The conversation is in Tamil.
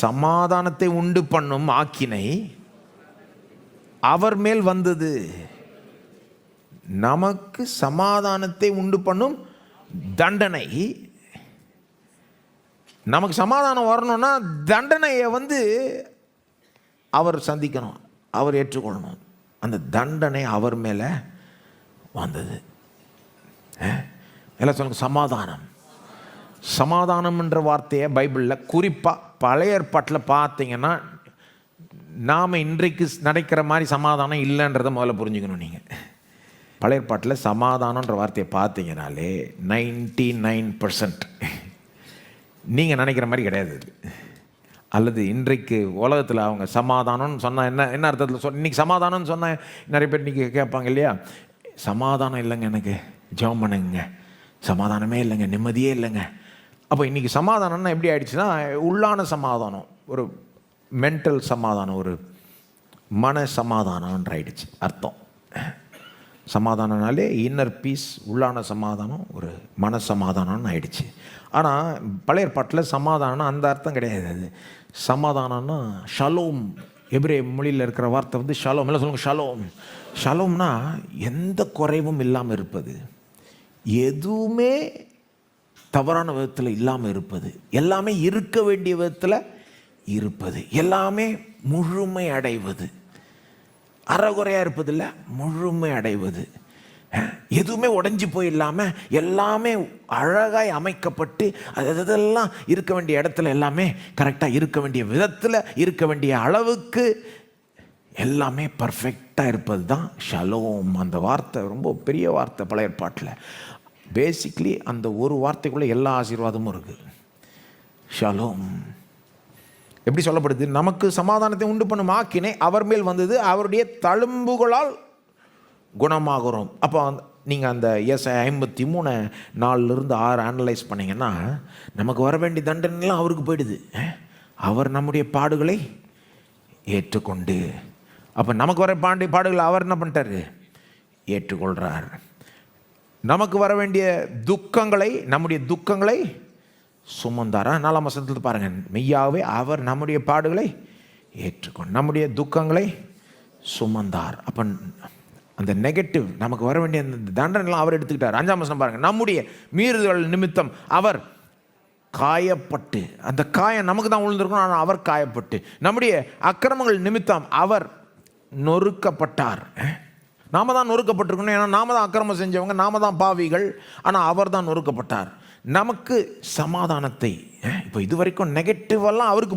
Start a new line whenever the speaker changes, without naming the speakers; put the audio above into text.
சமாதானத்தை உண்டு பண்ணும் ஆக்கினை அவர் மேல் வந்தது. நமக்கு சமாதானத்தை உண்டு பண்ணும் தண்டனை. நமக்கு சமாதானம் வரணும்னா தண்டனையை அவர் சந்திக்கணும், அவர் ஏற்றுக்கொள்ளணும். அந்த தண்டனை அவர் மேலே வந்தது. எல்லாம் சொல்லுங்க, சமாதானம். சமாதானம் என்ற வார்த்தையை பைபிளில் குறிப்பாக பழைய ஏற்பாட்டில் பார்த்தீங்கன்னா, நாம் இன்றைக்கு நடக்கிற மாதிரி சமாதானம் இல்லைன்றதை முதல்ல புரிஞ்சுக்கணும். நீங்கள் பழைய ஏற்பாட்டில் சமாதானன்ற வார்த்தையை பார்த்தீங்கனாலே 99% நீங்கள் நினைக்கிற மாதிரி கிடையாது. அல்லது இன்றைக்கு உலகத்தில் அவங்க சமாதானம்னு சொன்னால் என்ன அர்த்தத்தில் இன்றைக்கி சமாதானம்னு சொன்னால் நிறைய பேர் இன்றைக்கி கேட்பாங்க இல்லையா, சமாதானம் இல்லைங்க, எனக்கு ஜெபம் பண்ணுங்க, சமாதானமே இல்லைங்க, நிம்மதியே இல்லைங்க. அப்போ இன்றைக்கி சமாதானம்னா எப்படி ஆயிடுச்சுன்னா, உள்ளான சமாதானம், ஒரு மென்டல் சமாதானம், ஒரு மன சமாதானம்ன்ற ஆயிடுச்சு அர்த்தம். சமாதானம்னாலே இன்னர் பீஸ், உள்ளான சமாதானம், ஒரு மன சமாதானம்னு ஆயிடுச்சு. ஆனால் பழைய பாட்டில் சமாதானம் அந்த அர்த்தம் கிடையாது. அது சமாதானம்னா ஷலோம், எபிரே மொழியில் இருக்கிற வார்த்தை ஷலோம். எல்லாம் சொல்லுங்க, ஷலோம். ஷலோம்னா எந்த குறைவும் இல்லாமல் இருப்பது, எதுவுமே தவறான விதத்தில் இல்லாமல் இருப்பது, எல்லாமே இருக்க வேண்டிய விதத்தில் இருப்பது, எல்லாமே முழுமை அடைவது, அறகுறையாக இருப்பதில்லை, முழுமை அடைவது, எதுவுமே உடைஞ்சி போய் இல்லாமல் எல்லாமே அழகாய் அமைக்கப்பட்டு அதெல்லாம் இருக்க வேண்டிய இடத்துல எல்லாமே கரெக்டாக இருக்க வேண்டிய விதத்தில் இருக்க வேண்டிய அளவுக்கு எல்லாமே பர்ஃபெக்டாக இருப்பது தான் ஷலோம். அந்த வார்த்தை ரொம்ப பெரிய வார்த்தை பழைய ஏற்பாட்டில். பேசிக்லி அந்த ஒரு வார்த்தைக்குள்ளே எல்லா ஆசீர்வாதமும் இருக்குது. ஷலோம் எப்படி சொல்லப்படுது? நமக்கு சமாதானத்தை உண்டு பண்ணும் ஆக்கினை அவர் மேல் வந்தது, அவருடைய தழும்புகளால் குணமாகிறோம். அப்போ நீங்கள் அந்த ஏசாயா 53:4-6 அனலைஸ் பண்ணிங்கன்னா, நமக்கு வர வேண்டிய தண்டனைலாம் அவருக்கு போயிடுது. அவர் நம்முடைய பாடுகளை ஏற்றுக்கொண்டு, அப்போ நமக்கு வர பாடுகளை அவர் என்ன பண்ணிட்டாரு? ஏற்றுக்கொள்கிறார். நமக்கு வர வேண்டிய துக்கங்களை, நம்முடைய துக்கங்களை சுமந்தாரா. 4ஆம் வசனத்தில் பாருங்கள், மெய்யாகவே அவர் நம்முடைய பாடுகளை ஏற்றுக்கொண்டு நம்முடைய துக்கங்களை சுமந்தார். அப்போ அந்த நெகட்டிவ் நமக்கு வர வேண்டிய அந்த தண்டனைலாம் அவர் எடுத்துக்கிட்டார். 5ஆம் வசனம் பாருங்கள், நம்முடைய மீறுதல் நிமித்தம் அவர் காயப்பட்டு, அந்த காயம் நமக்கு தான் விழுந்திருக்கணும், ஆனால் அவர் காயப்பட்டு, நம்முடைய அக்கிரமங்கள் நிமித்தம் அவர் நொறுக்கப்பட்டார். நாம தான் நொறுக்கப்பட்டிருக்கணும், ஏன்னா நாம தான் அக்கிரமம் செஞ்சவங்க, நாம தான் பாவிகள், ஆனால் அவர் தான் நொறுக்கப்பட்டார். நமக்கு சமாதானத்தை, இப்போ இது வரைக்கும் நெகட்டிவெல்லாம் அவருக்கு